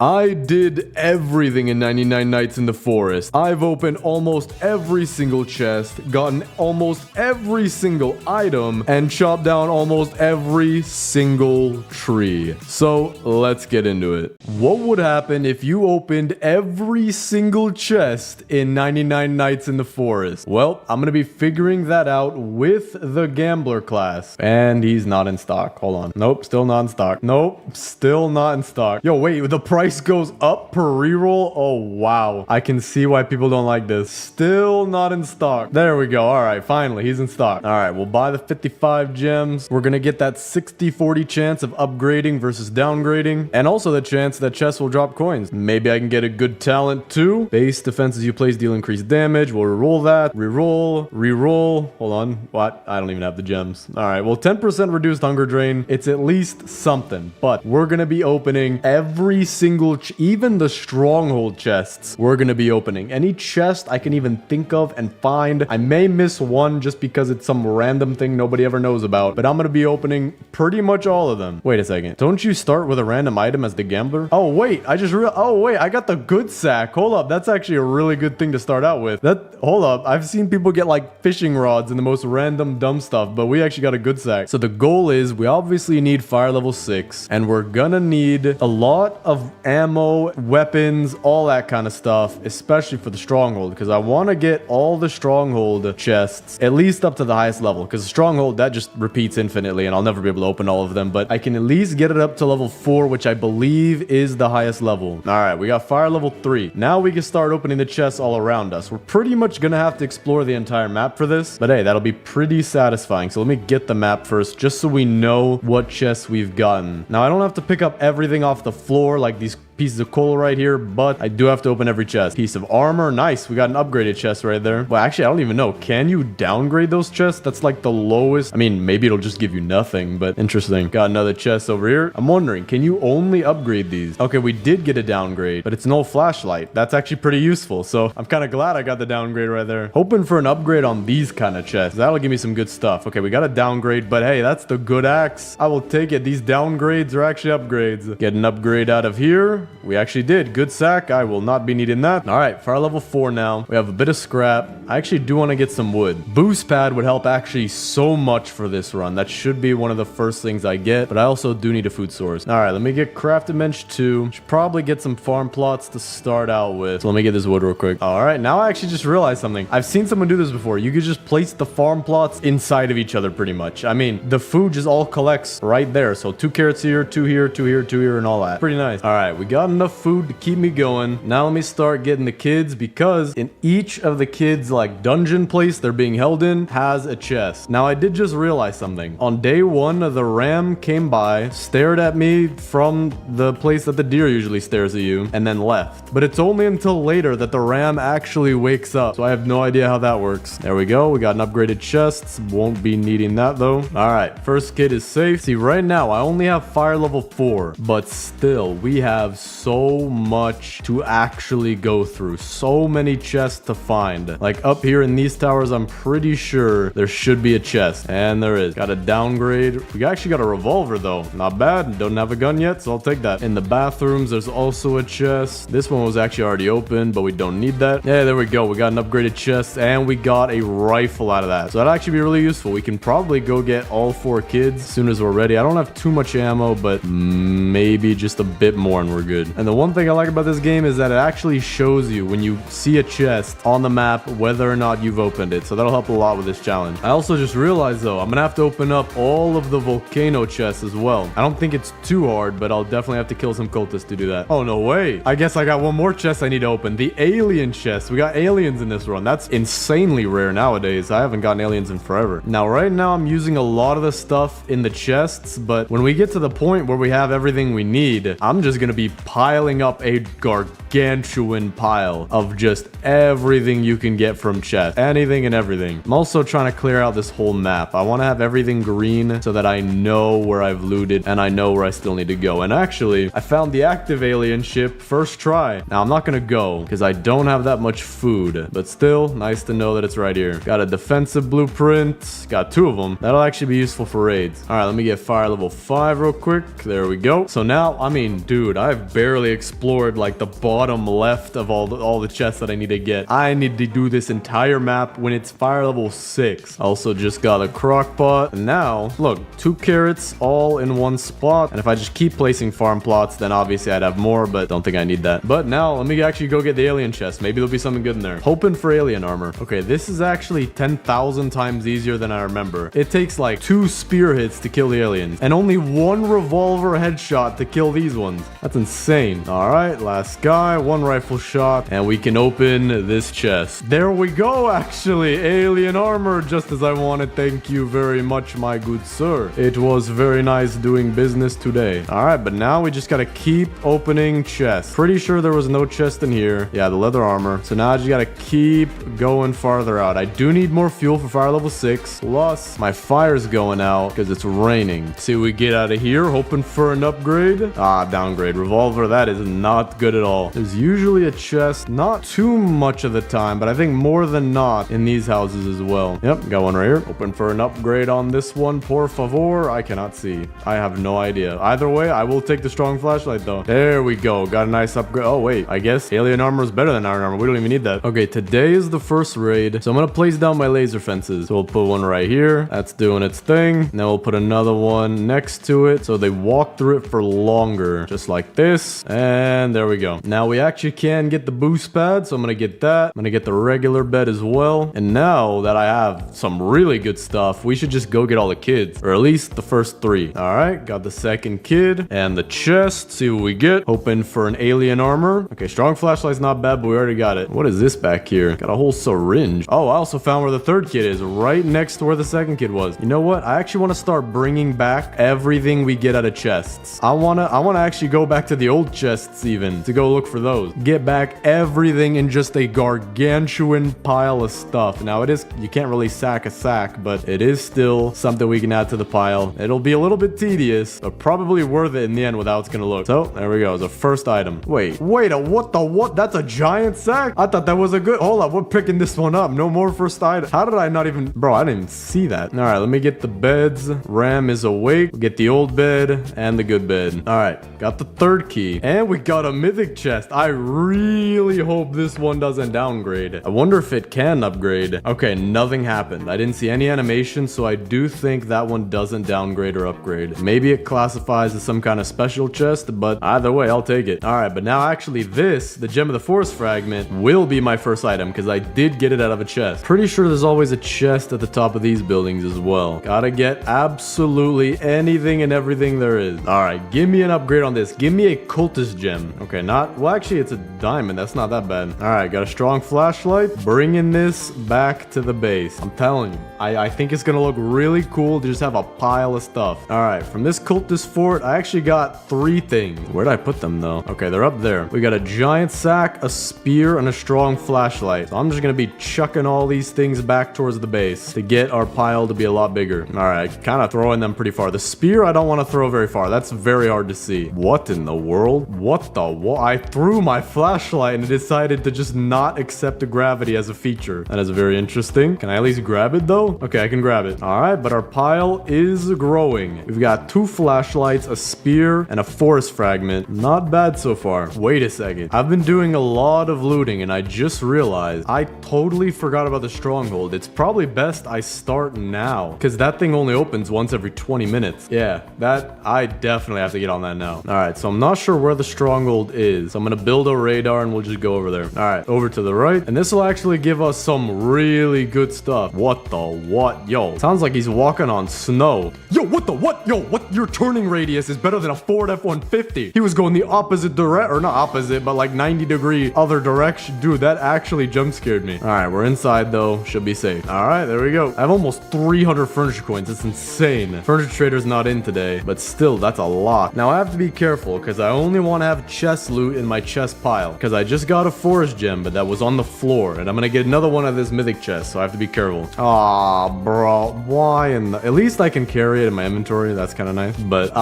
I did everything in 99 Nights in the Forest. I've opened almost every single chest, gotten almost every single item, and chopped down almost every single tree. So let's get into it. What would happen if you opened every single chest in 99 Nights in the Forest? Well, I'm gonna be figuring that out with the gambler class. And he's not in stock. Hold on. Nope, still not in stock. Nope, still not in stock. Yo, wait, the price goes up per reroll? Oh, wow. I can see why people don't like this. Still not in stock. There we go. All right, finally, he's in stock. All right, we'll buy the 55 gems. We're gonna get that 60-40 chance of upgrading versus downgrading, and also the chance that chests will drop coins. Maybe I can get a good talent too. Base defenses you place deal increased damage. We'll reroll that. Reroll. Hold on. What? I don't even have the gems. All right, well, 10% reduced hunger drain. It's at least something, but we're gonna be opening every single, even the stronghold chests, we're gonna be opening. Any chest I can even think of and find. I may miss one just because it's some random thing nobody ever knows about, but I'm gonna be opening pretty much all of them. Wait a second. Don't you start with a random item as the gambler? Oh, wait. Oh, wait. I got the good sack. Hold up. That's actually a really good thing to start out with. Hold up. I've seen people get like fishing rods and the most random dumb stuff, but we actually got a good sack. So the goal is we obviously need fire level 6, and we're gonna need a lot of ammo, weapons, all that kind of stuff, especially for the stronghold, because I want to get all the stronghold chests at least up to the highest level, because the stronghold, that just repeats infinitely and I'll never be able to open all of them, but I can at least get it up to level 4, which I believe is the highest level. All right, we got fire level 3. Now we can start opening the chests all around us. We're pretty much gonna have to explore the entire map for this, but hey, that'll be pretty satisfying. So let me get the map first, just so we know what chests we've gotten. Now I don't have to pick up everything off the floor like these pieces of coal right here, but I do have to open every chest. Piece of armor. Nice. We got an upgraded chest right there. Well, actually, I don't even know. Can you downgrade those chests? That's like the lowest. I mean, maybe it'll just give you nothing, but interesting. Got another chest over here. I'm wondering, can you only upgrade these? Okay, we did get a downgrade, but it's no flashlight. That's actually pretty useful. So I'm kind of glad I got the downgrade right there. Hoping for an upgrade on these kind of chests. That'll give me some good stuff. Okay, we got a downgrade, but hey, that's the good axe. I will take it. These downgrades are actually upgrades. Get an upgrade out of here. We actually did. Good sack. I will not be needing that. All right, fire level 4 now. We have a bit of scrap. I actually do want to get some wood. Boost pad would help actually so much for this run. That should be one of the first things I get, but I also do need a food source. All right, let me get crafted bench 2. Should probably get some farm plots to start out with. So let me get this wood real quick. All right, now I actually just realized something. I've seen someone do this before. You could just place the farm plots inside of each other pretty much. I mean, the food just all collects right there. So 2 carrots here, 2 here, 2 here, 2 here, and all that. Pretty nice. All right, we got enough food to keep me going. Now let me start getting the kids, because in each of the kids like dungeon place they're being held in has a chest. Now I did just realize something. On day 1, the ram came by, stared at me from the place that the deer usually stares at you, and then left. But it's only until later that the ram actually wakes up. So I have no idea how that works. There we go. We got an upgraded chest. Won't be needing that though. All right, first kid is safe. See, right now I only have fire level 4, but still we have so much to actually go through. So many chests to find. Like up here in these towers, I'm pretty sure there should be a chest, and there is. Got a downgrade. We actually got a revolver though. Not bad. Don't have a gun yet, so I'll take that. In the bathrooms, there's also a chest. This one was actually already open, but we don't need that. Yeah, there we go. We got an upgraded chest, and we got a rifle out of that. So that'll actually be really useful. We can probably go get all 4 kids as soon as we're ready. I don't have too much ammo, but maybe just a bit more and we're good. And the one thing I like about this game is that it actually shows you when you see a chest on the map whether or not you've opened it, so that'll help a lot with this challenge. I also just realized though, I'm gonna have to open up all of the volcano chests as well. I don't think it's too hard, but I'll definitely have to kill some cultists to do that. Oh, no way. I guess I got one more chest I need to open. The alien chest. We got aliens in this run. That's insanely rare nowadays. I haven't gotten aliens in forever. Now, right now, I'm using a lot of the stuff in the chests, but when we get to the point where we have everything we need, I'm just gonna be piling up a gargantuan pile of just everything you can get from chests. Anything and everything. I'm also trying to clear out this whole map. I want to have everything green so that I know where I've looted and I know where I still need to go. And actually, I found the active alien ship first try. Now, I'm not going to go because I don't have that much food, but still nice to know that it's right here. Got a defensive blueprint. Got 2 of them. That'll actually be useful for raids. All right, let me get fire level 5 real quick. There we go. So now, I mean, dude, I've barely explored like the bottom left of all the chests that I need to get. I need to do this entire map when it's fire level 6. Also just got a crock pot. And now, look, 2 carrots all in one spot. And if I just keep placing farm plots, then obviously I'd have more, but don't think I need that. But now, let me actually go get the alien chest. Maybe there'll be something good in there. Hoping for alien armor. Okay, this is actually 10,000 times easier than I remember. It takes like 2 spear hits to kill the aliens, and only 1 revolver headshot to kill these ones. That's insane. All right, last guy, 1 rifle shot, and we can open this chest. There we go, actually. Alien armor, just as I wanted. Thank you very much, my good sir. It was very nice doing business today. All right, but now we just gotta keep opening chests. Pretty sure there was no chest in here. Yeah, the leather armor. So now I just gotta keep going farther out. I do need more fuel for fire level 6. Plus, my fire's going out because it's raining. See what we get out of here. Hoping for an upgrade. Ah, downgrade. Revolver, that is not good at all. There's usually a chest, not too much of the time, but I think more than not in these houses as well. Yep, got one right here. Hoping for an upgrade on this one. Por favor. I cannot see. I have no idea. Either way, I will take the strong flashlight though. There we go. Got a nice upgrade. Oh, wait. I guess alien armor is better than iron armor. We don't even need that. Okay, today is the first raid. So I'm going to place down my laser fences. So we'll put one right here. That's doing its thing. Then we'll put another one next to it. So they walk through it for longer. Just like this. And there we go. Now we actually can get the boost pad. So I'm going to get that. I'm going to get the regular bed as well. And now that I have some really good stuff, we should just go get all the kids. Or at least the first 3. All right. Got the second kid. And the chest. See what we get. Hoping for an alien armor. Okay, strong flashlight's not bad, but we already got it. What is this back here? Got a whole syringe. Oh, I also found where the 3rd kid is. Right next to where the 2nd kid was. You know what? I actually want to start bringing back everything we get out of chests. I want to actually go back to the old chests even to go look for those. Get back everything in just a gargantuan pile of stuff. Now it is, you can't really sack a sack, but it is still something we can add to the pile. It'll be a little bit tedious, but probably worth it in the end with how it's going to look. So there we go. It's the first item. Wait, what? That's a giant sack? I thought that was a good, hold up. We're picking this one up. No more first item. How did I not even, bro, I didn't even see that. All right, let me get the beds. Ram is awake. We'll get the old bed and the good bed. All right, got the 3rd key and we got a mythic chest. I really hope this one doesn't downgrade. I wonder if it can upgrade. Okay, nothing happened. I didn't see any animation, so I do think that one doesn't downgrade or upgrade. Maybe it classifies as some kind of special chest, but either way, I'll take it. All right, but now actually this, the Gem of the Forest fragment, will be my first item because I did get it out of a chest. Pretty sure there's always a chest at the top of these buildings as well. Gotta get absolutely anything and everything there is. All right, give me an upgrade on this. Give me a cultist gem. Okay, not, well, actually, it's a diamond. That's not that bad. All right, got a strong flashlight. Bringing this back to the base. I'm telling you, I think it's gonna look really cool to just have a pile of stuff. All right, from this cultist fort, I actually got 3 things. Where did I put them though? Okay, they're up there. We got a giant sack, a spear, and a strong flashlight. So I'm just gonna be chucking all these things back towards the base to get our pile to be a lot bigger. All right, kind of throwing them pretty far. The spear, I don't want to throw very far. That's very hard to see. What in the world? What the what? I threw my flashlight and it decided to just not accept the gravity as a feature. That is very interesting. Can I at least grab it though? Okay, I can grab it. All right, but our pile is growing. We've got 2 flashlights, a spear, and a forest fragment. Not bad so far. Wait a second. I've been doing a lot of looting and I just realized I totally forgot about the stronghold. It's probably best I start now because that thing only opens once every 20 minutes. Yeah, that I definitely have to get on that now. All right, so I'm not sure where the stronghold is. So I'm going to build a radar and we'll just go over there. All right, over to the right. And this will actually give us some really good stuff. What the what? Yo, sounds like he's walking on snow. Yo, what the what? Yo, what? Your turning radius is better than a Ford F-150. He was going the opposite direction, or not opposite, but like 90-degree other direction. Dude, that actually jump scared me. All right, we're inside though. Should be safe. All right, there we go. I have almost 300 furniture coins. It's insane. Furniture trader's not in today, but still, that's a lot. Now I have to be careful because I only want to have chest loot in my chest pile because I just got a forest gem, but that was on the floor, and I'm gonna get another one of this mythic chest, so I have to be careful. Aw, bro, why in the... At least I can carry it in my inventory. That's kind of nice. But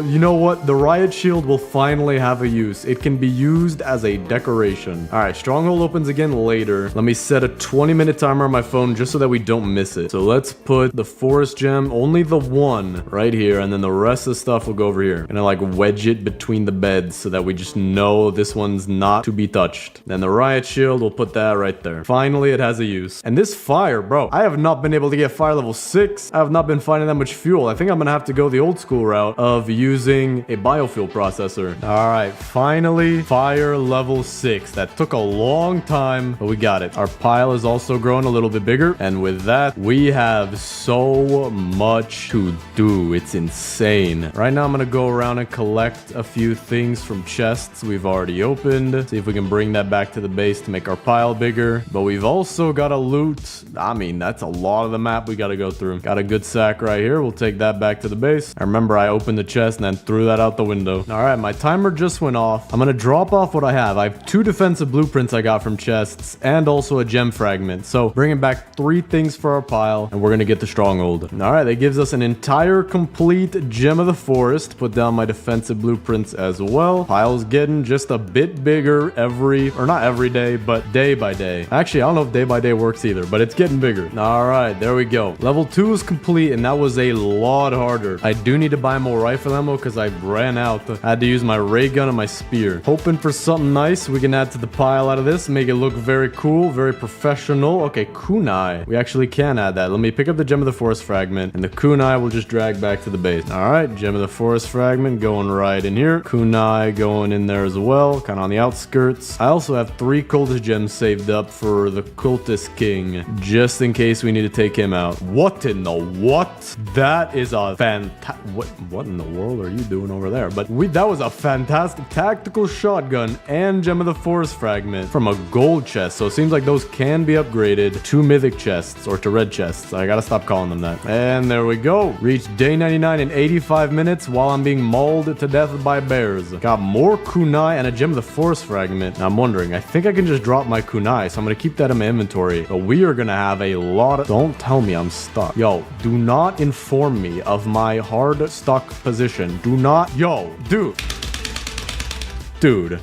you know what? The riot shield will finally have a use. It can be used as a decoration. All right, stronghold opens again later. Let me set a 20-minute timer on my phone just so that we don't miss it. So let's put the forest gem, only the one right here, and then the rest of the stuff will go over here. And I like wedge it between the beds so that we just know this one's not to be touched. Then the riot shield, we'll put that right there. Finally, it has a use. And this fire, bro, I have not been able to get fire level 6. I have not been finding that much fuel. I think I'm gonna have to go the old school route of using a biofuel processor. All right, finally, fire level 6. That took a long time, but we got it. Our pile is also growing a little bit bigger. And with that, we have so much to do. It's insane. Right now, I'm gonna go around and collect a few things from chests we've already opened. See if we can bring that back to the base to make our pile bigger. But we've also got to loot. I mean, that's a lot of the map we got to go through. Got a good sack right here. We'll take that back to the base. I remember I opened the chest and then threw that out the window. All right, my timer just went off. I'm gonna drop off what I have. I have 2 defensive blueprints I got from chests and also a gem fragment. So bringing back 3 things for our pile, and we're gonna get the stronghold. All right, that gives us an entire complete gem of the forest. Put down my defensive blueprints as well. Pile's getting just a bit bigger not every day, but day by day. Actually, I don't know if day by day works either, but it's getting bigger. All right, there we go. Level 2 is complete, and that was a lot harder. I do need to buy more rifle ammo because I ran out. I had to use my ray gun and my spear. Hoping for something nice we can add to the pile out of this, make it look very cool, very professional. Okay, kunai. We actually can add that. Let me pick up the gem of the forest fragment, and the kunai will just drag back to the base. All right, gem of the forest fragment going right in here. Kunai going in there as well, kind of on the outskirts. I also have 3 cultist gems saved up for the cultist king, just in case we need to take him out. What in the what? That is a what in the world are you doing over there? But that was a fantastic tactical shotgun and gem of the forest fragment from a gold chest. So it seems like those can be upgraded to mythic chests or to red chests. I gotta stop calling them that. And there we go. Reached day 99 in 85 minutes while I'm being mauled to death by bears. Got more kunai and a gem of the forest fragment. Now I'm wondering, I think I can just drop my kunai, so I'm gonna keep that in my inventory. But we are gonna have a lot of... Don't tell me I'm stuck. Yo, do not inform me of my hard stuck position. Do not... Yo, dude. Dude.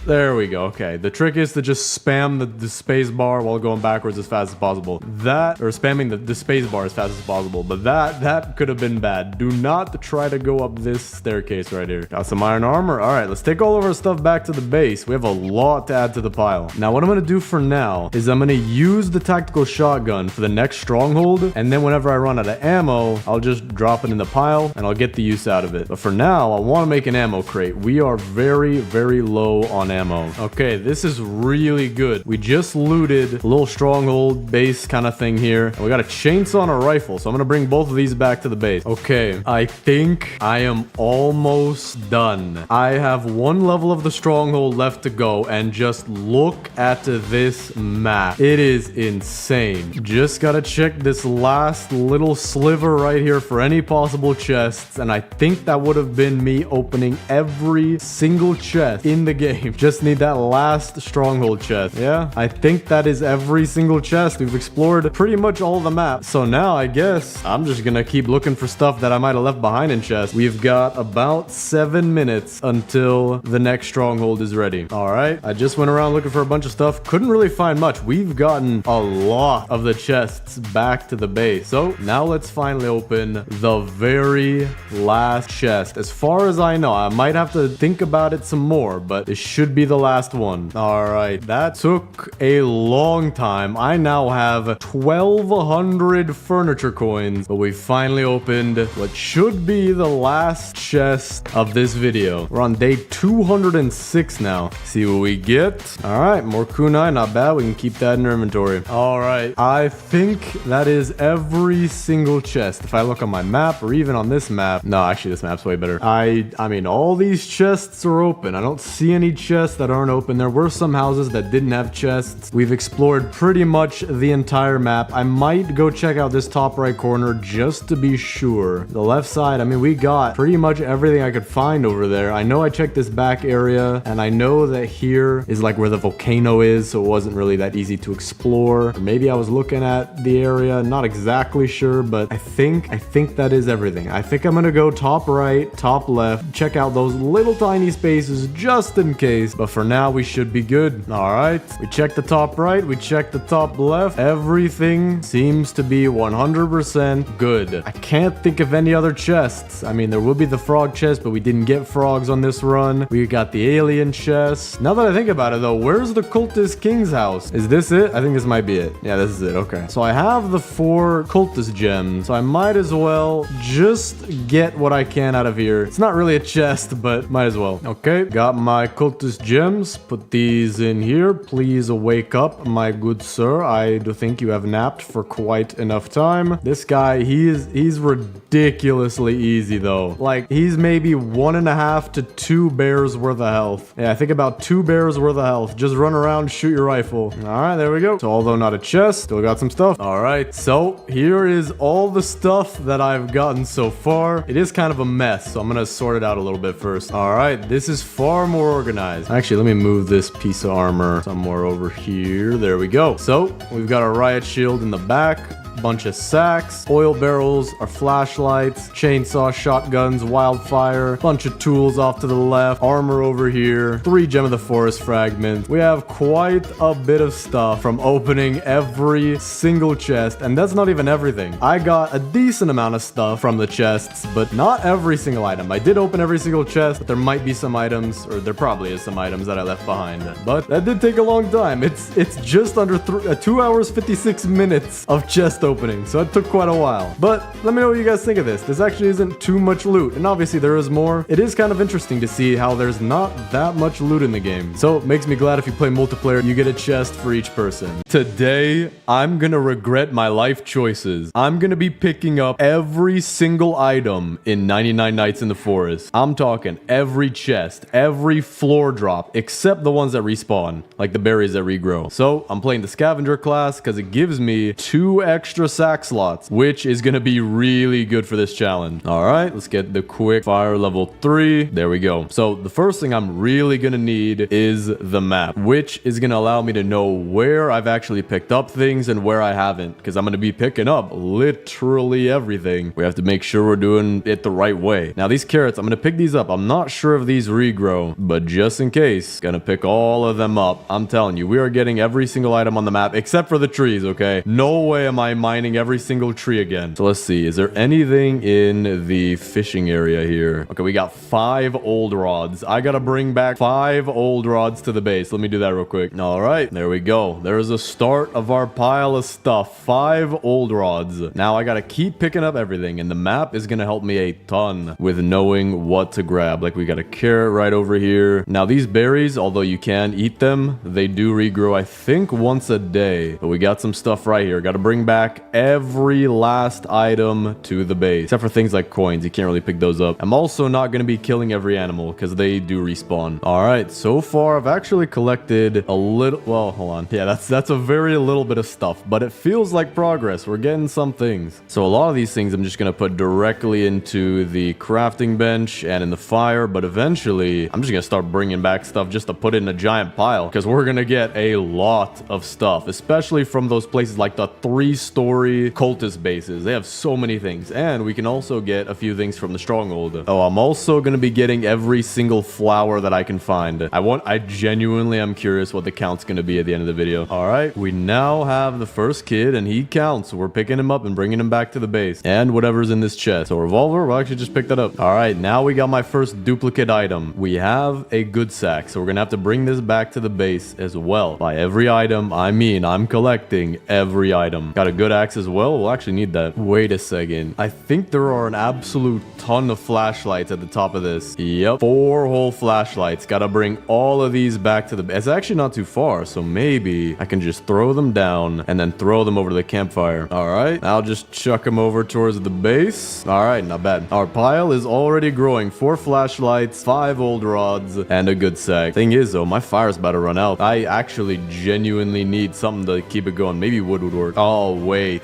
There we go. Okay. The trick is to just spam the space bar while going backwards as fast as possible. Or spamming the space bar as fast as possible. But that could have been bad. Do not try to go up this staircase right here. Got some iron armor. All right. Let's take all of our stuff back to the base. We have a lot to add to the pile. Now, what I'm going to do for now is I'm going to use the tactical shotgun for the next stronghold. And then whenever I run out of ammo, I'll just drop it in the pile and I'll get the use out of it. But for now, I want to make an ammo crate. We are very, very low on ammo. Okay, this is really good. We just looted a little stronghold base kind of thing here. And we got a chainsaw and a rifle, so I'm gonna bring both of these back to the base. Okay, I think I am almost done. I have 1 level of the stronghold left to go, and just look at this map. It is insane. Just gotta check this last little sliver right here for any possible chests, and I think that would have been me opening every single chest in the game. Just need that last stronghold chest. Yeah, I think that is every single chest. We've explored pretty much all the map. So now I guess I'm just gonna keep looking for stuff that I might have left behind in chests. We've got about 7 minutes until the next stronghold is ready. All right, I just went around looking for a bunch of stuff. Couldn't really find much. We've gotten a lot of the chests back to the base. So now let's finally open the very last chest. As far as I know, I might have to think about it some more, but it should be the last one. All right, that took a long time. I now have 1,200 furniture coins, but we finally opened what should be the last chest of this video. We're on day 206 now. See what we get. All right, more kunai, not bad. We can keep that in our inventory. All right, I think that is every single chest. If I look on my map or even on this map, no, actually this map's way better. I mean, all these chests are open. I don't see any chests that aren't open. There were some houses that didn't have chests. We've explored pretty much the entire map. I might go check out this top right corner just to be sure. The left side, I mean, we got pretty much everything I could find over there. I know I checked this back area, and I know that here is like where the volcano is, so it wasn't really that easy to explore. Or maybe I was looking at the area, not exactly sure, but I think that is everything. I think I'm gonna go top right, top left, check out those little tiny spaces just in case. base. But for now, we should be good. All right. We checked the top right. We checked the top left. Everything seems to be 100% good. I can't think of any other chests. I mean, there will be the frog chest, but we didn't get frogs on this run. We got the alien chest. Now that I think about it, though, where's the cultist king's house? Is this it? I think this might be it. Yeah, this is it. Okay. So I have the 4 cultist gems. So I might as well just get what I can out of here. It's not really a chest, but might as well. Okay. Got my cultist gems. Put these in here. Please wake up, my good sir. I do think you have napped for quite enough time. This guy, he's ridiculously easy, though. Like, he's maybe 1.5 to 2 bears worth of health. Yeah, I think about 2 bears worth of health. Just run around, shoot your rifle. All right, there we go. So although not a chest, still got some stuff. All right, so here is all the stuff that I've gotten so far. It is kind of a mess, so I'm gonna sort it out a little bit first. All right, this is far more organized. Actually, let me move this piece of armor somewhere over here. There we go. So we've got a riot shield in the back. Bunch of sacks, oil barrels, our flashlights, chainsaw, shotguns, wildfire, bunch of tools off to the left, armor over here, 3 gem of the forest fragments. We have quite a bit of stuff from opening every single chest, and that's not even everything. I got a decent amount of stuff from the chests, but not every single item. I did open every single chest, but there might be some items, or there probably is some items that I left behind. But that did take a long time. It's just under 2 hours 56 minutes of chest opening, so it took quite a while. But let me know what you guys think of this. This actually isn't too much loot, and obviously there is more. It is kind of interesting to see how there's not that much loot in the game, so it makes me glad if you play multiplayer, you get a chest for each person. Today, I'm gonna regret my life choices. I'm gonna be picking up every single item in 99 Nights in the Forest. I'm talking every chest, every floor drop, except the ones that respawn, like the berries that regrow. So I'm playing the scavenger class because it gives me 2 extra sack slots, which is gonna be really good for this challenge. All right, let's get the quick fire level 3. There we go. So the first thing I'm really gonna need is the map, which is gonna allow me to know where I've actually picked up things and where I haven't, because I'm gonna be picking up literally everything. We have to make sure we're doing it the right way. Now these carrots, I'm gonna pick these up. I'm not sure if these regrow, but just in case, gonna pick all of them up. I'm telling you, we are getting every single item on the map except for the trees, okay? No way am I mining every single tree again. So let's see, is there anything in the fishing area here? Okay, we got 5 old rods. I gotta bring back 5 old rods to the base. Let me do that real quick. All right, there we go. There's the start of our pile of stuff. 5 old rods. Now I gotta keep picking up everything, and the map is gonna help me a ton with knowing what to grab. Like, we got a carrot right over here. Now these berries, although you can eat them, they do regrow, I think, once a day. But we got some stuff right here. Gotta bring back every last item to the base, except for things like coins. You can't really pick those up. I'm also not going to be killing every animal because they do respawn. All right, so far I've actually collected a little. Well, hold on. Yeah, that's a very little bit of stuff, but it feels like progress. We're getting some things. So a lot of these things I'm just going to put directly into the crafting bench and in the fire, but eventually I'm just going to start bringing back stuff just to put in a giant pile, because we're going to get a lot of stuff, especially from those places like the 3-story cultist bases. They have so many things, and we can also get a few things from the Stronghold. Oh, I'm also going to be getting every single flower that I can find. I genuinely am curious what the count's going to be at the end of the video. All right, we now have the first kid, and he counts. So we're picking him up and bringing him back to the base, and whatever's in this chest. So revolver, we'll actually just pick that up. All right, now we got my first duplicate item. We have a good sack, so we're going to have to bring this back to the base as well. By every item, I mean I'm collecting every item. Got a good axe as well. We'll actually need that. Wait a second. I think there are an absolute ton of flashlights at the top of this. Yep, 4 whole flashlights. Gotta bring all of these back to the base. It's actually not too far, so maybe I can just throw them down and then throw them over to the campfire. All right, I'll just chuck them over towards the base. All right, not bad. Our pile is already growing. 4 flashlights, 5 old rods, and a good sack. Thing is, though, my fire's about to run out. I actually genuinely need something to keep it going. Maybe wood would work. Oh, wait. wait.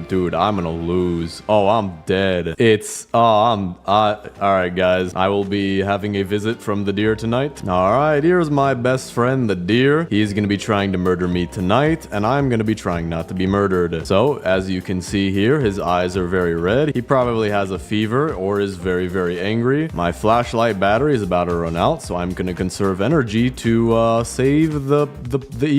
Dude, I'm gonna lose. Oh, I'm dead. Alright, guys. I will be having a visit from the deer tonight. Alright, here's my best friend, the deer. He's gonna be trying to murder me tonight, and I'm gonna be trying not to be murdered. So, as you can see here, his eyes are very red. He probably has a fever or is very, very angry. My flashlight battery is about to run out, so I'm gonna conserve energy to save the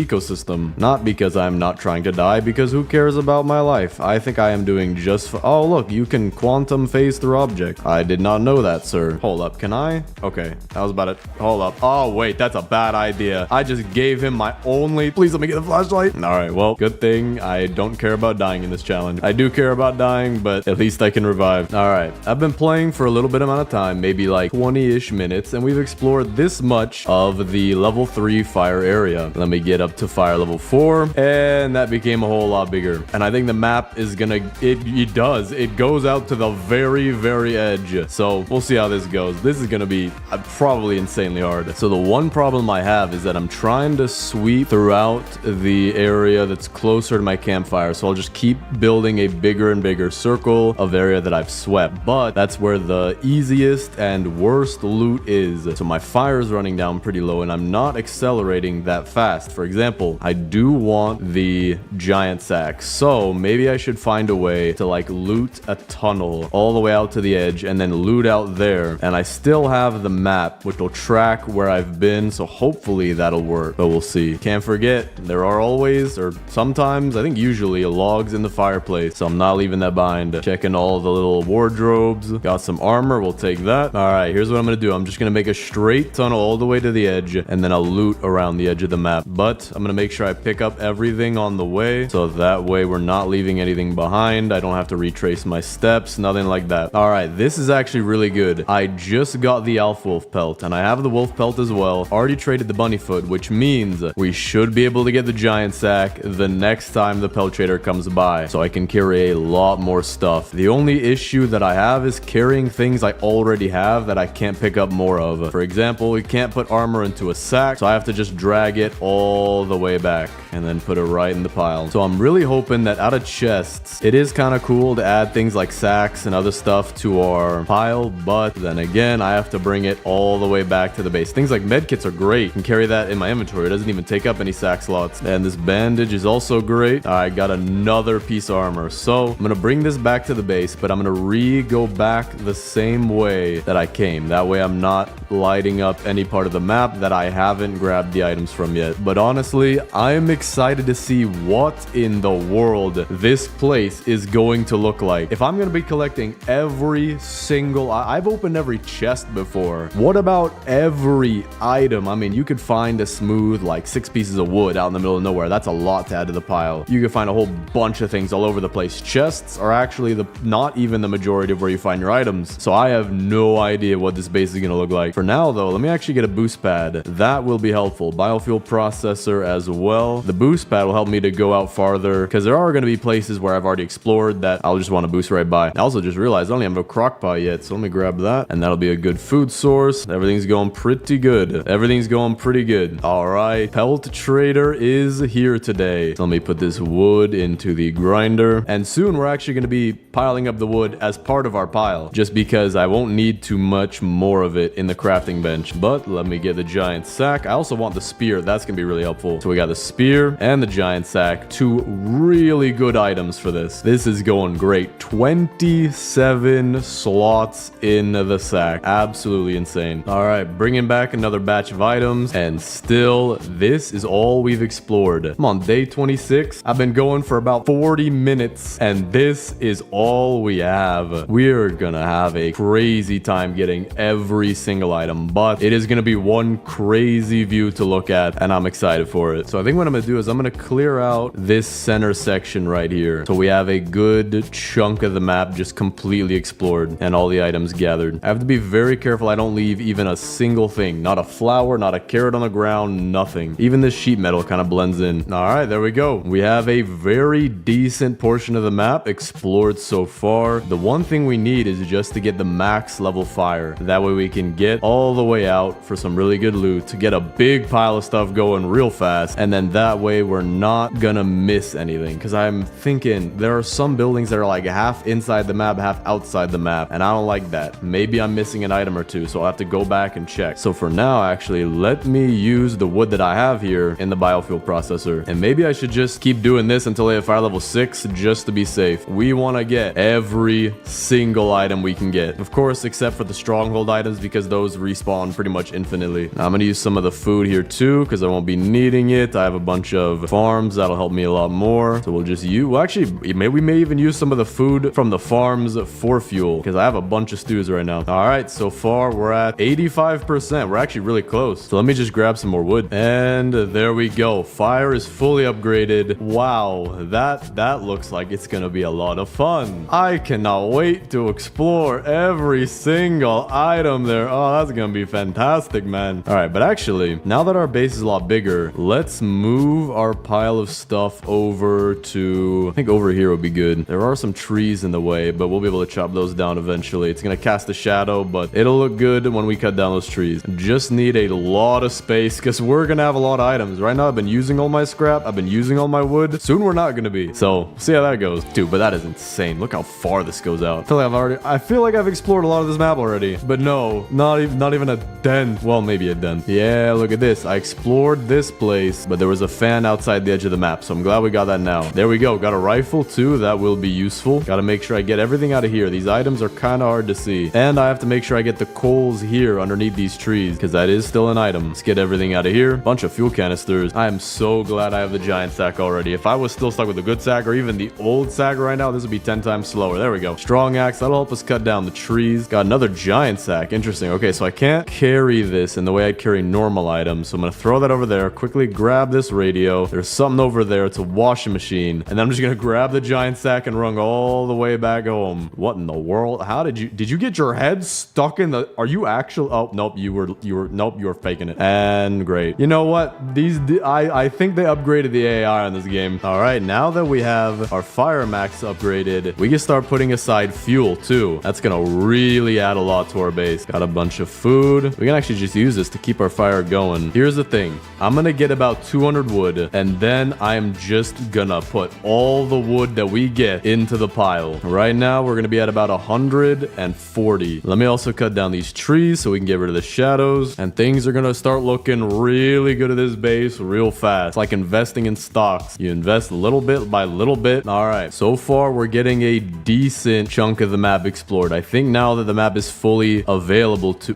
ecosystem. Not because I'm not trying to die, because who cares about my life? I think I am doing just oh, look, you can quantum phase through object. I did not know that, sir. Hold up, can I? Okay, that was about it. Hold up. Oh, wait, that's a bad idea. I just gave him my only... Please let me get the flashlight. All right, well, good thing I don't care about dying in this challenge. I do care about dying, but at least I can revive. All right, I've been playing for a little bit amount of time, maybe like 20-ish minutes, and we've explored this much of the level 3 fire area. Let me get up to fire level 4, and that became a whole lot bigger. And I think the map is gonna... It goes out to the very, very edge. So we'll see how this goes. This is gonna be probably insanely hard. So the one problem I have is that I'm trying to sweep throughout the area that's closer to my campfire. So I'll just keep building a bigger and bigger circle of area that I've swept. But that's where the easiest and worst loot is. So my fire is running down pretty low, and I'm not accelerating that fast. For example, I do want the giant sack. So maybe I should find a way to like loot a tunnel all the way out to the edge and then loot out there. And I still have the map, which will track where I've been. So hopefully that'll work, but we'll see. Can't forget, there are always, or sometimes, I think usually, logs in the fireplace. So I'm not leaving that behind. Checking all the little wardrobes. Got some armor. We'll take that. All right, here's what I'm going to do. I'm just going to make a straight tunnel all the way to the edge, and then I'll loot around the edge of the map. But I'm going to make sure I pick up everything on the way, so that way we're not leaving anything behind. I don't have to retrace my steps, nothing like that. All right, this is actually really good. I just got the elf wolf pelt, and I have the wolf pelt as well. Already traded the bunny foot, which means we should be able to get the giant sack the next time the pelt trader comes by, so I can carry a lot more stuff. The only issue that I have is carrying things I already have that I can't pick up more of. For example, we can't put armor into a sack, so I have to just drag it all the way back and then put it right in the pile. So I'm really hoping that out of chests, it is kind of cool to add things like sacks and other stuff to our pile, but then again, I have to bring it all the way back to the base. Things like medkits are great. I can carry that in my inventory. It doesn't even take up any sack slots. And this bandage is also great. I got another piece of armor. So I'm going to bring this back to the base, but I'm going to go back the same way that I came. That way I'm not lighting up any part of the map that I haven't grabbed the items from yet. But honestly, I'm excited to see what in the world this place is going to look like. If I'm going to be collecting every single... I've opened every chest before. What about every item? I mean, you could find a smooth, like 6 pieces of wood out in the middle of nowhere. That's a lot to add to the pile. You could find a whole bunch of things all over the place. Chests are actually not even the majority of where you find your items. So I have no idea what this base is going to look like. For now, though, let me actually get a boost pad. That will be helpful. Biofuel processor as well. The boost pad will help me to go out farther, because there are going to be places where I've already explored that I'll just want to boost right by. I also just realized I don't even have a crock pot yet, so let me grab that, and that'll be a good food source. Everything's going pretty good. Everything's going pretty good. All right, pelt trader is here today. So let me put this wood into the grinder, and soon we're actually going to be piling up the wood as part of our pile, just because I won't need too much more of it in the crafting bench. But let me get the giant sack. I also want the spear. That's going to be really helpful. So we got the spear and the giant sack. 2 really good items for this. This is going great. 27 slots in the sack. Absolutely insane. All right, bringing back another batch of items, and still, this is all we've explored. I'm on day 26. I've been going for about 40 minutes, and this is all we have. We're gonna have a crazy time getting every single item, but it is gonna be one crazy view to look at, and I'm excited for it. So I think what I'm gonna do is I'm gonna clear out this center section right here, so we have a good chunk of the map just completely explored and all the items gathered. I have to be very careful I don't leave even a single thing. Not a flower, not a carrot on the ground, nothing. Even this sheet metal kind of blends in. All right, there we go. We have a very decent portion of the map explored so far. The one thing we need is just to get the max level fire. That way we can get all the way out for some really good loot, to get a big pile of stuff going real fast, and then that way we're not gonna miss miss anything, because I'm thinking there are some buildings that are like half inside the map, half outside the map, and I don't like that. Maybe I'm missing an item or two, so I'll have to go back and check. So for now, actually, let me use the wood that I have here in the biofuel processor, and maybe I should just keep doing this until I hit fire level 6 just to be safe. We want to get every single item we can get, of course, except for the stronghold items, because those respawn pretty much infinitely. Now, I'm gonna use some of the food here too, because I won't be needing it. I have a bunch of farms that'll help me a lot more, so we'll just use, well, actually, we may even use some of the food from the farms for fuel, because I have a bunch of stews right now. All right, so far we're at 85%. We're actually really close, so let me just grab some more wood, and there we go. Fire is fully upgraded. Wow, that looks like it's gonna be a lot of fun. I cannot wait to explore every single item there. Oh, that's gonna be fantastic, man. All right, but actually, now that our base is a lot bigger, let's move our pile of stuff over to, I think over here would be good. There are some trees in the way, but we'll be able to chop those down eventually. It's gonna cast a shadow, but it'll look good when we cut down those trees. Just need a lot of space, because we're gonna have a lot of items. Right now, I've been using all my scrap. I've been using all my wood. Soon we're not gonna be. So, see how that goes. Dude, but that is insane. Look how far this goes out. I feel like I've explored a lot of this map already. But no, not even a dent. Well, maybe a dent. Yeah, look at this. I explored this place, but there was a fan outside the edge of the map, so I'm glad we got that now. There we go. Got a rifle too. That will be useful. Gotta make sure I get everything out of here. These items are kind of hard to see. And I have to make sure I get the coals here underneath these trees, because that is still an item. Let's get everything out of here. Bunch of fuel canisters. I am so glad I have the giant sack already. If I was still stuck with the good sack or even the old sack right now, this would be 10 times slower. There we go. Strong axe. That'll help us cut down the trees. Got another giant sack. Interesting. Okay, so I can't carry this in the way I'd carry normal items. So I'm going to throw that over there. Quickly grab this radio. There's something over there. It's a washing machine. And then I'm just going to grab the giant sack and run all the way back home. What in the world? How did you get your head stuck in the, are you actually, oh, nope, you were faking it. And great. You know what? I think they upgraded the AI on this game. All right, now that we have our fire max upgraded, we can start putting aside fuel too. That's gonna really add a lot to our base. Got a bunch of food. We can actually just use this to keep our fire going. Here's the thing. I'm gonna get about 200 wood, and then I'm just gonna put all the wood that we get into the pile. Right now, we're gonna be at about 140. Let me also cut down these trees so we can get rid of the shadows, and things are gonna start looking really good at this base real fast. It's like investing in stocks. You invest little bit by little bit. All right, so far we're getting a decent chunk of the map explored. I think now that the map is fully available to,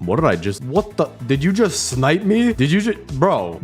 did you just snipe me? Did you just, bro,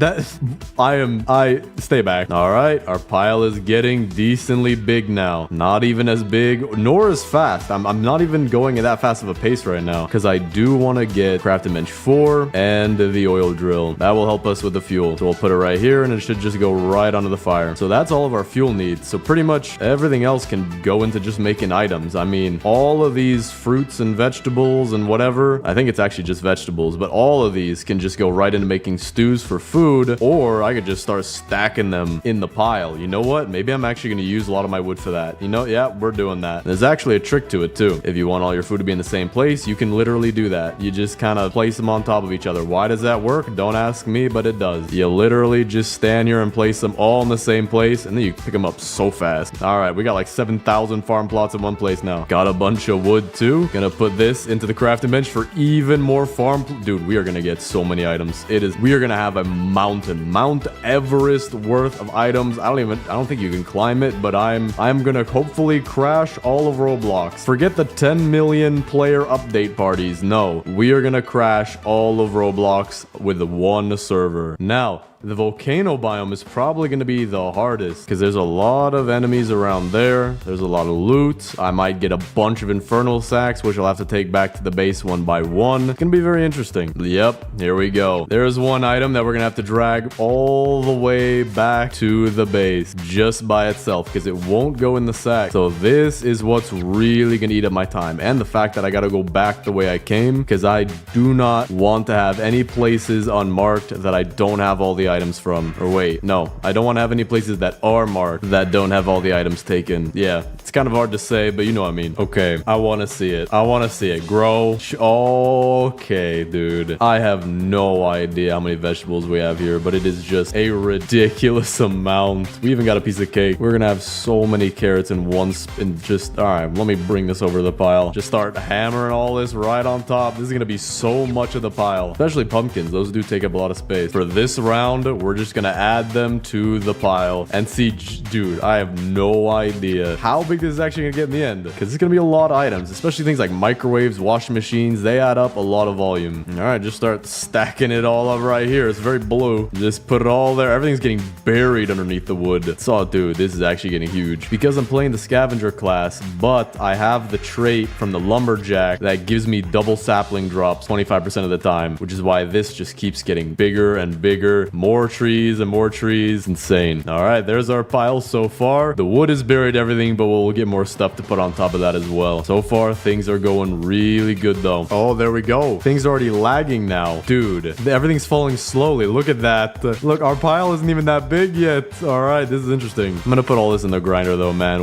stay back. All right, our pile is getting decently big now. Not even as big, nor as fast. I'm not even going at that fast of a pace right now, because I do want to get crafting bench 4 and the oil drill. That will help us with the fuel. So we'll put it right here, and it should just go right onto the fire. So that's all of our fuel needs. So pretty much everything else can go into just making items. I mean, all of these fruits and vegetables and whatever, I think it's actually just vegetables, but all of these can just go right into making stews for food, or I could just start stacking them in the pile. You know what? Maybe I'm actually going to use a lot of my wood for that. You know, yeah, we're doing that. There's actually a trick to it too. If you want all your food to be in the same place, you can literally do that. You just kind of place them on top of each other. Why does that work? Don't ask me, but it does. You literally just stand here and place them all in the same place, and then you pick them up so fast. All right, we got like 7,000 farm plots in one place now. Got a bunch of wood too. Gonna put this into the crafting bench for even more farm. Dude, we are gonna get so many items. We are gonna have a mountain, Mount Everest worth of items. I don't think you can climb it, but I'm gonna hopefully crash all of Roblox. Forget the 10 million player update parties. No, we are gonna crash all of Roblox with one server. Now, the volcano biome is probably going to be the hardest, because there's a lot of enemies around there. There's a lot of loot. I might get a bunch of infernal sacks, which I'll have to take back to the base one by one. It's going to be very interesting. Yep, here we go. There's one item that we're going to have to drag all the way back to the base just by itself, because it won't go in the sack. So this is what's really going to eat up my time, and the fact that I got to go back the way I came, because I do not want to have any places unmarked that I don't have all the items from. Or wait, no, I don't want to have any places that are marked that don't have all the items taken. Yeah, it's kind of hard to say, but you know what I mean. Okay, I want to see it. I want to see it grow. Okay, dude, I have no idea how many vegetables we have here, but it is just a ridiculous amount. We We even got a piece of cake. We're gonna have so many carrots in one and just... All right, let me bring this over to the pile. Just start hammering all this right on top. This is gonna be so much of the pile, especially pumpkins. Those do take up a lot of space. For this round, we're just gonna add them to the pile and see. Dude, I have no idea how big this is actually gonna get in the end, because it's gonna be a lot of items, especially things like microwaves, washing machines. They add up a lot of volume. All right, just start stacking it all up right here. It's very blue. Just put it all there. Everything's getting buried underneath the wood. So, dude, this is actually getting huge because I'm playing the scavenger class, but I have the trait from the lumberjack that gives me double sapling drops 25% of the time, which is why this just keeps getting bigger and bigger. More trees and more trees. Insane. All right, there's our pile so far. The wood is buried everything, but we'll get more stuff to put on top of that as well. So far, things are going really good though. Oh, there we go. Things are already lagging now. Dude, everything's falling slowly. Look at that. Look, our pile isn't even that big yet. All right, this is interesting. I'm gonna put all this in the grinder though, man.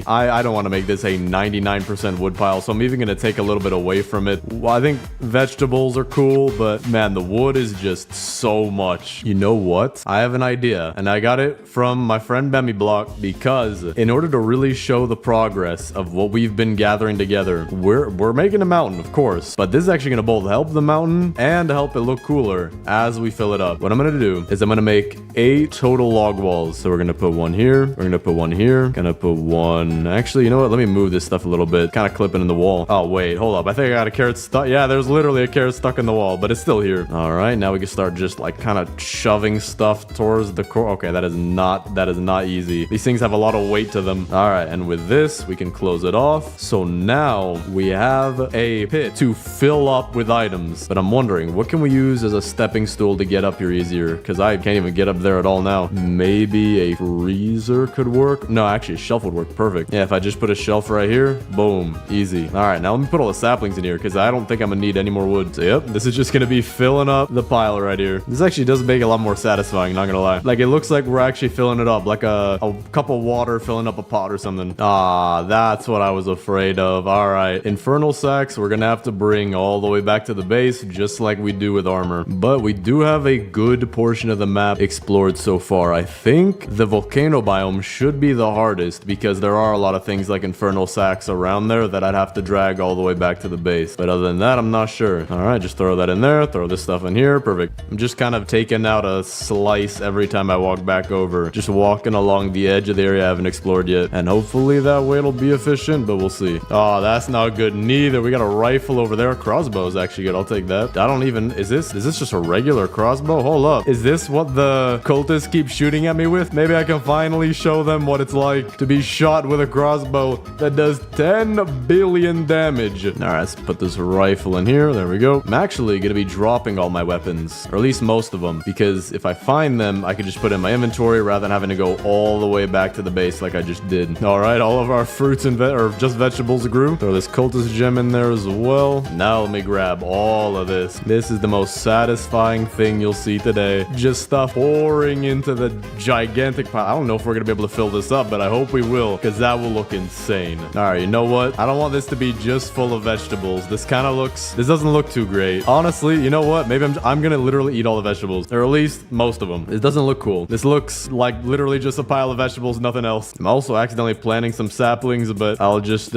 I don't want to make this a 99% wood pile, so I'm even gonna take a little bit away from it. Well, I think vegetables are cool, but man, the wood is just so much. You know what? I have an idea, and I got it from my friend Bemmy Block, because in order to really show the progress of what we've been gathering together, we're making a mountain, of course, but this is actually gonna both help the mountain and help it look cooler as we fill it up. What I'm gonna do is I'm gonna make 8 total log walls. So we're gonna put one here, we're gonna put one here, gonna put one... Actually, you know what? Let me move this stuff a little bit, kind of clip it in the wall. Oh, wait, hold up. I think I got a carrot stuck. Yeah, there's literally a carrot stuck in the wall, but it's still here. All right, now we can start just like kind of shoving stuff towards the core. Okay, that is not easy. These things have a lot of weight to them. All right, and with this, we can close it off. So now we have a pit to fill up with items, but I'm wondering, what can we use as a stepping stool to get up here easier? Because I can't even get up there at all now. Maybe a freezer could work. No, actually, a shelf would work perfect. Yeah, if I just put a shelf right here, boom, easy. All right, now let me put all the saplings in here, because I don't think I'm gonna need any more wood. So yep, this is just gonna be filling up the pile right here. This actually does make it a lot more satisfying, not gonna lie. Like, it looks like we're actually filling it up, like a cup of water filling up a pot or something. Ah, that's what I was afraid of. All right, infernal sacks, we're gonna have to bring all the way back to the base, just like we do with armor. But we do have a good portion of the map explored so far. I think the volcano biome should be the hardest, because there are a lot of things like infernal sacks around there that I'd have to drag all the way back to the base. But other than that, I'm not sure. All right, just throw that in there, throw this stuff in here. Perfect. I'm just kind of taking out a slice every time I walk back over, just walking along the edge of the area I haven't explored yet, and hopefully that way it'll be efficient, but we'll see. Oh, that's not good neither. We got a rifle over there. Crossbow is actually good. I'll take that. I don't even... Is this just a regular crossbow? Hold up. Is this what the cultists keep shooting at me with? Maybe I can finally show them what it's like to be shot with a crossbow that does 10 billion damage. All right, let's put this rifle in here. There we go. I'm actually going to be dropping all my weapons, or at least most of them, because if I find them, I can just put in my inventory rather than having to go all the way back to the base like I just did. All right, all of our fruits and or just vegetables grew. Throw this cultist gem in there as well. Now let me grab all of this. This is the most satisfying thing you'll see today. Just stuff pouring into the gigantic pile. I don't know if we're going to be able to fill this up, but I hope we will, because that will look insane. All right, you know what? I don't want this to be just full of vegetables. This doesn't look too great. Honestly, you know what? Maybe I'm going to literally eat all the vegetables, or at least most of them. It doesn't look cool. This looks like literally just a pile of vegetables, nothing else. I'm also accidentally planting some saplings, but I'll just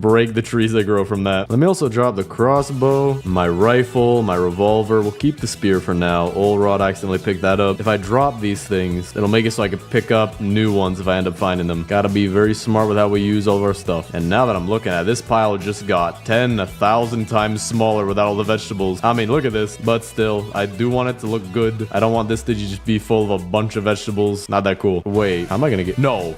break the trees that grow from that. Let me also drop the crossbow, my rifle, my revolver. We'll keep the spear for now. Old rod, I accidentally picked that up. If I drop these things, it'll make it so I can pick up new ones if I end up finding them. Gotta be very smart with how we use all of our stuff. And now that I'm looking at it, this pile just got 1,000 times smaller without all the vegetables. I mean, look at this, but still, I do want it to look good. I don't want this to just be full of a bunch of vegetables. Not that cool. Wait, how am I gonna get... No,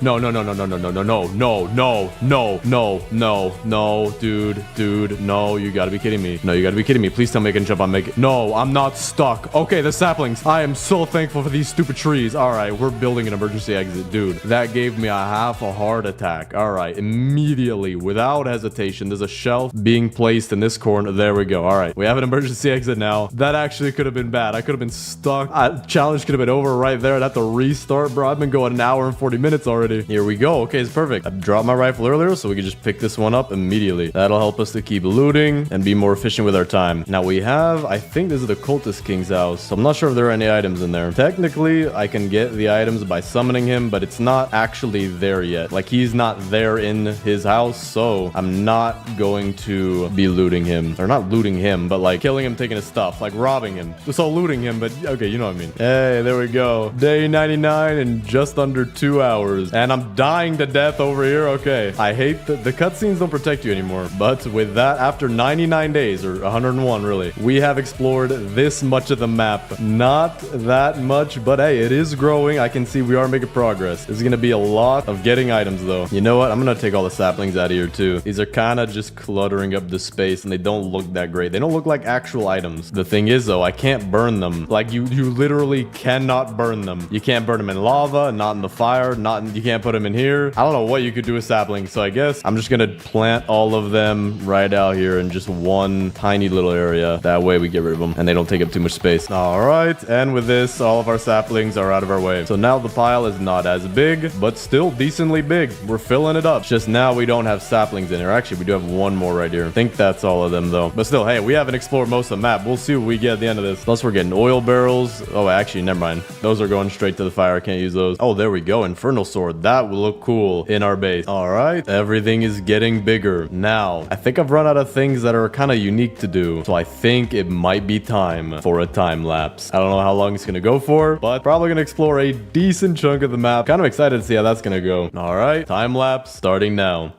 dude, no, you gotta be kidding me. No, you gotta be kidding me. Please tell me I can jump on make... No, I'm not stuck. Okay, the saplings. I am so thankful for these stupid trees. All right, we're building an emergency exit. Dude, that gave me a half a heart attack. All right, immediately, without hesitation, there's a shelf being placed in this corner. There we go. All right, we have an emergency exit now. That actually could have been bad. I could have been stuck. Challenge could have been over right there. I'd have to restart, bro. I've been going 1 hour and 40 minutes already. Here we go. Okay, it's perfect. I dropped my rifle earlier, so we can just pick this one up immediately. That'll help us to keep looting and be more efficient with our time. Now we have, I think this is the cultist king's house, so I'm not sure if there are any items in there. Technically, I can get the items by summoning him, but it's not actually there yet. Like, he's not there in his house, so I'm not going to be looting him. Or not looting him, but like killing him, taking his stuff, like robbing him. So looting him, but okay, you know what I mean. Hey, there we go. Day 99 in just under 2 hours. And I'm dying to death over here. Okay. I hate that the cutscenes don't protect you anymore. But with that, after 99 days, or 101 really, we have explored this much of the map. Not that much, but hey, it is growing. I can see we are making progress. This is going to be a lot of getting items though. You know what? I'm going to take all the saplings out of here too. These are kind of just cluttering up the space and they don't look that great. They don't look like actual items. The thing is though, I can't burn them. Like you literally cannot burn them. You can't burn them in lava, not in the fire, you can't put them in here. I don't know what you could do with saplings. So I guess I'm just going to plant all of them right out here in just one tiny little area. That way we get rid of them and they don't take up too much space. All right. And with this, all of our saplings are out of our way. So now the pile is not as big, but still decently big. We're filling it up. It's just now we don't have saplings in here. Actually, we do have one more right here. I think that's all of them though. But still, hey, we haven't explored most of the map. We'll see what we get at the end of this. Plus we're getting oil barrels. Oh, actually, never mind. Those are going straight to the fire. I can't use those. Oh, there we go. Infernal sword. That will look cool in our base. All right. Everything is getting bigger. Now, I think I've run out of things that are kind of unique to do. So I think it might be time for a time lapse. I don't know how long it's going to go for, but probably going to explore a decent chunk of the map. Kind of excited to see how that's going to go. All right. Time lapse starting now.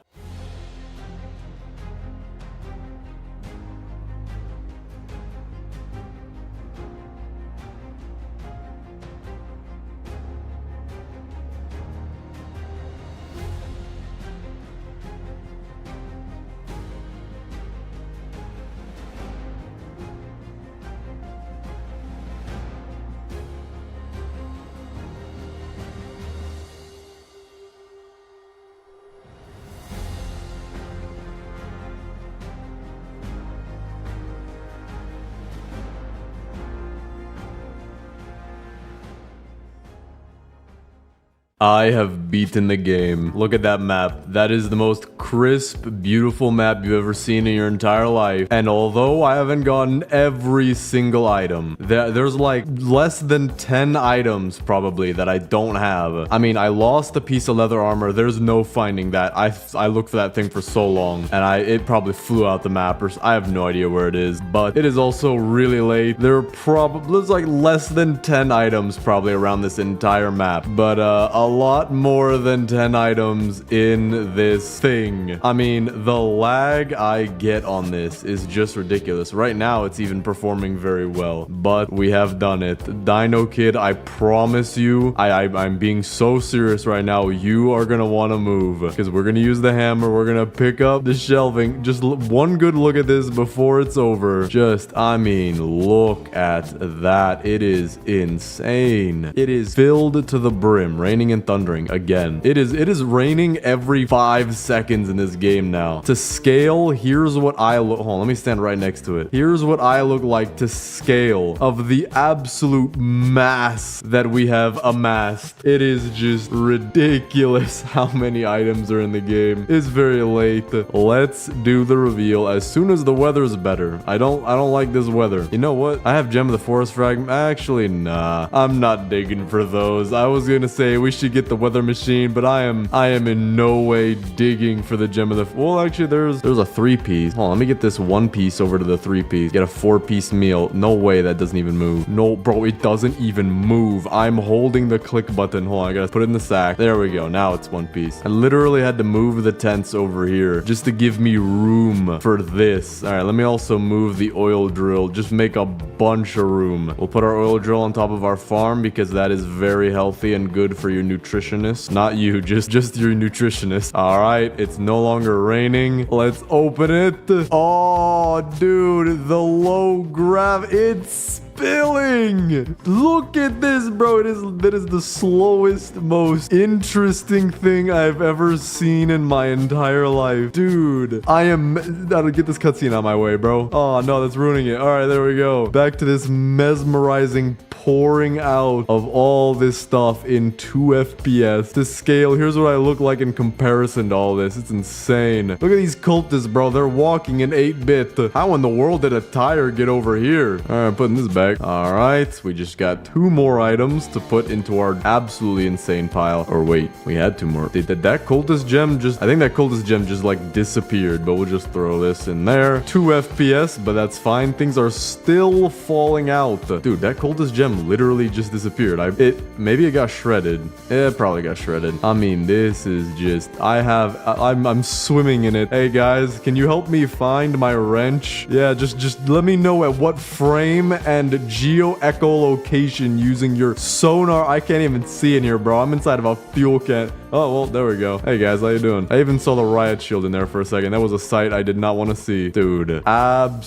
I have beaten the game. Look at that map. That is the most crisp, beautiful map you've ever seen in your entire life. And although I haven't gotten every single item, there's like less than 10 items probably that I don't have. I mean, I lost a piece of leather armor. There's no finding that. I looked for that thing for so long and it probably flew out the map or I have no idea where it is. But it is also really late. There's like less than 10 items probably around this entire map. But a lot more than 10 items in this thing. I mean, the lag I get on this is just ridiculous. Right now, it's even performing very well, but we have done it. Dino Kid, I promise you, I'm being so serious right now. You are gonna want to move because we're gonna use the hammer. We're gonna pick up the shelving. Just one good look at this before it's over. I mean, look at that. It is insane. It is filled to the brim, raining and thundering again. It is raining every 5 seconds in this game now. To scale, here's what I look. Hold on, let me stand right next to it. Here's what I look like to scale of the absolute mass that we have amassed. It is just ridiculous how many items are in the game. It's very late. Let's do the reveal as soon as the weather's better. I don't like this weather. You know what? I have Gem of the Forest fragment. Actually, nah. I'm not digging for those. I was gonna say we should get the weather machine, but I am in no way digging for the Gem of the... Well, actually, there's a 3-piece. Hold on, let me get this 1-piece over to the 3-piece. Get a 4-piece meal. No way that doesn't even move. No, bro, it doesn't even move. I'm holding the click button. Hold on, I gotta put it in the sack. There we go. Now it's 1 piece. I literally had to move the tents over here just to give me room for this. All right, let me also move the oil drill. Just make a bunch of room. We'll put our oil drill on top of our farm because that is very healthy and good for your nutritionist. Not you, just your nutritionist. All right, it's no longer raining. Let's open it. Oh, dude, the low it's spilling. Look at this, bro. That is the slowest, most interesting thing I've ever seen in my entire life. Dude, I'll get this cutscene out of my way, bro. Oh, no, that's ruining it. All right, there we go. Back to this mesmerizing pouring out of all this stuff in 2 FPS. To scale, here's what I look like in comparison to all this. It's insane. Look at these cultists, bro. They're walking in 8-bit. How in the world did a tire get over here? All right, I'm putting this back. Perfect. All right. We just got 2 more items to put into our absolutely insane pile. Or wait, we had 2 more. Did that cultist gem just... I think that cultist gem just like disappeared, but we'll just throw this in there. 2 FPS, but that's fine. Things are still falling out. Dude, that cultist gem literally just disappeared. Maybe it got shredded. It probably got shredded. I mean, this is just... I'm swimming in it. Hey guys, can you help me find my wrench? Yeah, just let me know at what frame and geo-echolocation using your sonar. I can't even see in here, bro. I'm inside of a fuel can. Oh, well, there we go. Hey guys, how you doing? I even saw the riot shield in there for a second. That was a sight I did not want to see. Dude, that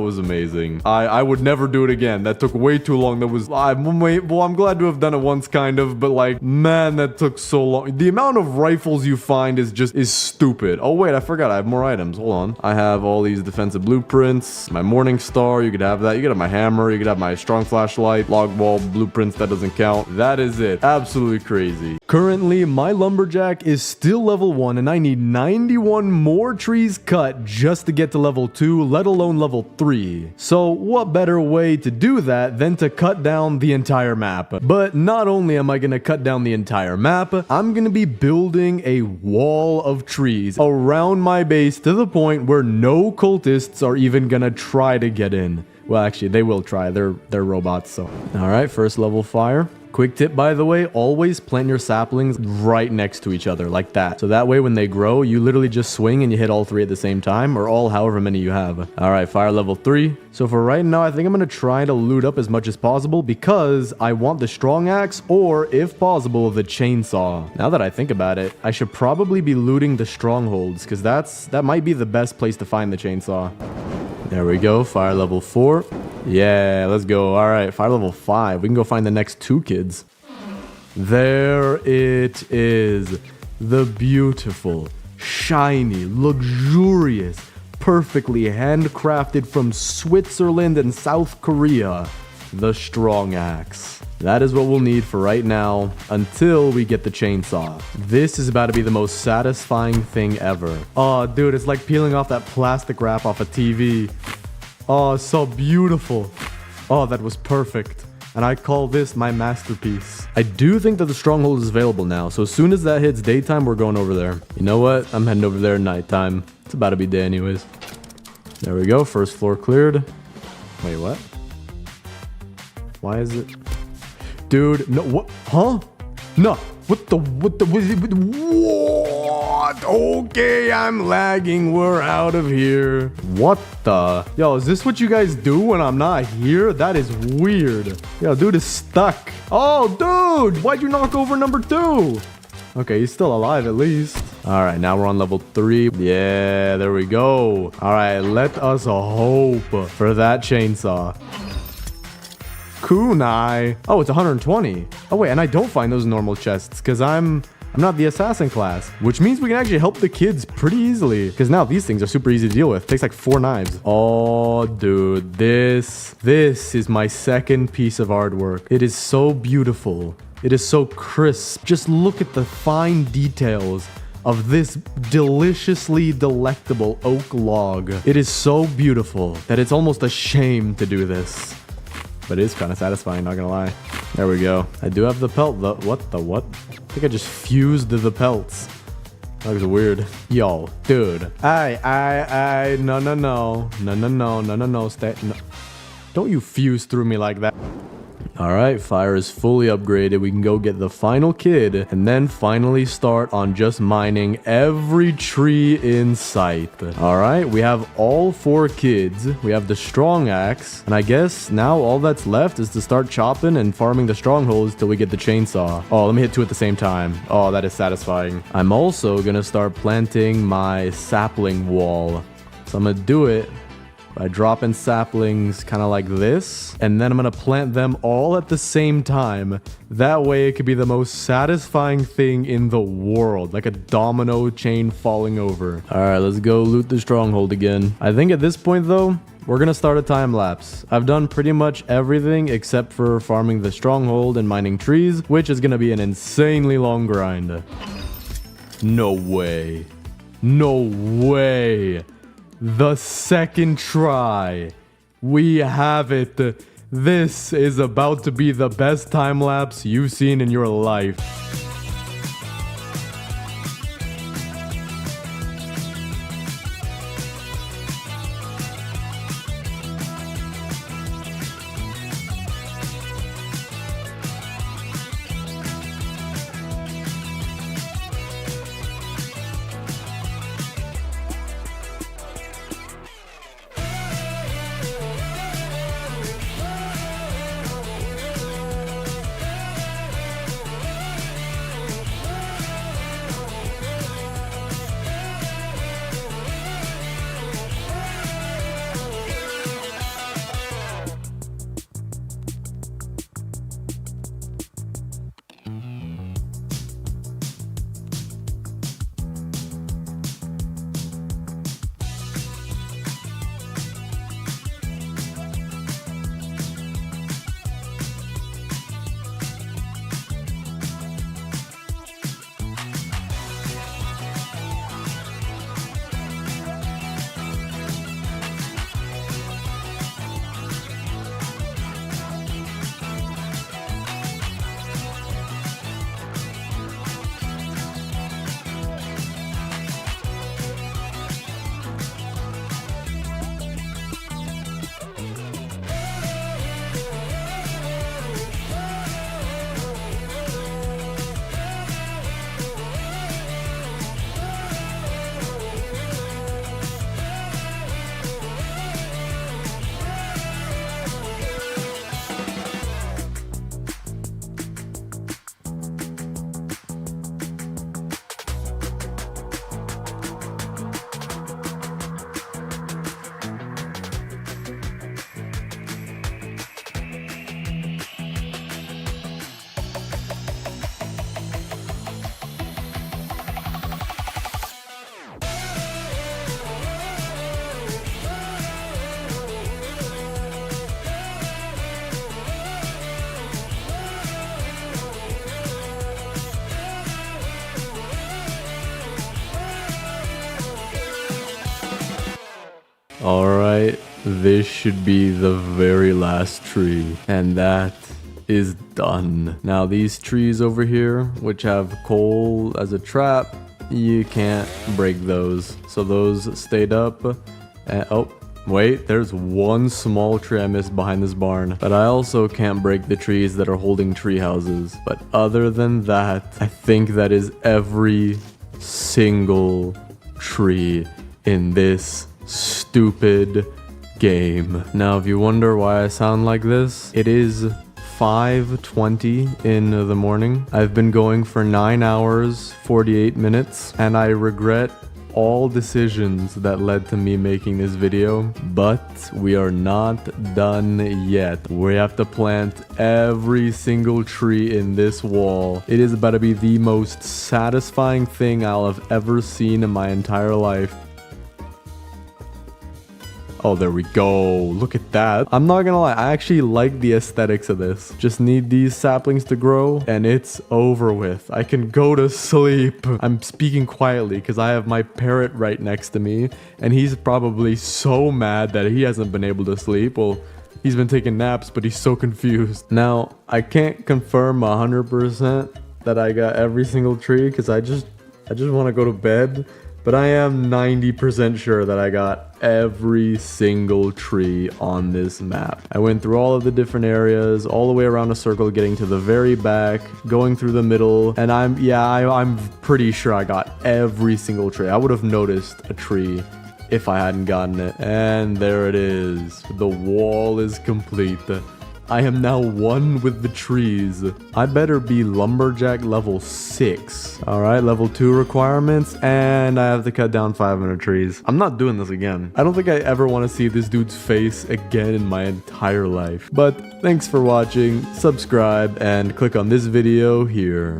was amazing. I would never do it again. That took way too long. I'm glad to have done it once, kind of, but like, man, that took so long. The amount of rifles you find is stupid. Oh wait, I forgot. I have more items. Hold on. I have all these defensive blueprints. My morning star, you could have that. You could have my hammer. You could have my strong flashlight. Log wall blueprints, that doesn't count. That is it. Absolutely crazy. Currently, my lumberjack is still level 1 and I need 91 more trees cut just to get to level 2, let alone level 3. So what better way to do that than to cut down the entire map? But not only am I going to cut down the entire map, I'm going to be building a wall of trees around my base to the point where no cultists are even going to try to get in. Well, actually, they will try. They're robots, so. All right, first level fire. Quick tip, by the way, always plant your saplings right next to each other, like that. So that way, when they grow, you literally just swing and you hit all 3 at the same time, or all however many you have. All right, fire level 3. So for right now, I think I'm going to try to loot up as much as possible because I want the strong axe, or if possible, the chainsaw. Now that I think about it, I should probably be looting the strongholds, because that might be the best place to find the chainsaw. There we go, fire level 4. Yeah, let's go. All right, fire level 5. We can go find the next 2 kids. There it is. The beautiful, shiny, luxurious, perfectly handcrafted from Switzerland and South Korea, the strong axe. That is what we'll need for right now until we get the chainsaw. This is about to be the most satisfying thing ever. Oh, dude, it's like peeling off that plastic wrap off a TV. Oh, so beautiful. Oh, that was perfect. And I call this my masterpiece. I do think that the stronghold is available now, so as soon as that hits daytime, we're going over there. You know what? I'm heading over there at nighttime. It's about to be day anyways. There we go. First floor cleared. Wait, what? Why is it? Dude, no, what? Huh? No. What? Okay, I'm lagging. We're out of here. What the? Yo, is this what you guys do when I'm not here? That is weird. Yo, dude is stuck. Oh, dude, why'd you knock over number 2? Okay, he's still alive at least. All right, now we're on level 3. Yeah, there we go. All right, let us hope for that chainsaw. Kunai. Oh, it's 120. Oh, wait, and I don't find those in normal chests because I'm not the assassin class, which means we can actually help the kids pretty easily because now these things are super easy to deal with. It takes like 4 knives. Oh, dude, this is my second piece of artwork. It is so beautiful. It is so crisp. Just look at the fine details of this deliciously delectable oak log. It is so beautiful that it's almost a shame to do this. But it is kind of satisfying, not gonna lie. There we go. I do have the pelt. What? I think I just fused the pelts. That was weird. Yo, dude. No. Stay. No. Don't you fuse through me like that. All right, fire is fully upgraded. We can go get the final kid and then finally start on just mining every tree in sight. All right, we have all 4 kids. We have the strong axe. And I guess now all that's left is to start chopping and farming the strongholds till we get the chainsaw. Oh, let me hit 2 at the same time. Oh, that is satisfying. I'm also going to start planting my sapling wall. So I'm going to do it by dropping saplings kind of like this, and then I'm gonna plant them all at the same time. That way it could be the most satisfying thing in the world, like a domino chain falling over. All right, let's go loot the stronghold again. I think at this point though, we're gonna start a time lapse. I've done pretty much everything except for farming the stronghold and mining trees, which is gonna be an insanely long grind. No way. No way. The second try. We have it. This is about to be the best time lapse you've seen in your life. Alright, this should be the very last tree, and that is done. Now these trees over here, which have coal as a trap, you can't break those. So those stayed up, and oh, wait, there's one small tree I missed behind this barn. But I also can't break the trees that are holding tree houses. But other than that, I think that is every single tree in this stupid game. Now, if you wonder why I sound like this, it is 5:20 in the morning. I've been going for 9 hours, 48 minutes, and I regret all decisions that led to me making this video, but we are not done yet. We have to plant every single tree in this wall. It is about to be the most satisfying thing I'll have ever seen in my entire life. Oh, there we go. Look at that. I'm not gonna lie, I actually like the aesthetics of this. Just need these saplings to grow and it's over with. I can go to sleep. I'm speaking quietly because I have my parrot right next to me and he's probably so mad that he hasn't been able to sleep. Well, he's been taking naps, but he's so confused. Now, I can't confirm 100% that I got every single tree because I just want to go to bed. But I am 90% sure that I got every single tree on this map. I went through all of the different areas, all the way around a circle, getting to the very back, going through the middle, and I'm pretty sure I got every single tree. I would have noticed a tree if I hadn't gotten it. And there it is. The wall is complete. I am now one with the trees. I better be lumberjack level 6. Alright, level 2 requirements, and I have to cut down 500 trees. I'm not doing this again. I don't think I ever want to see this dude's face again in my entire life. But thanks for watching, subscribe, and click on this video here.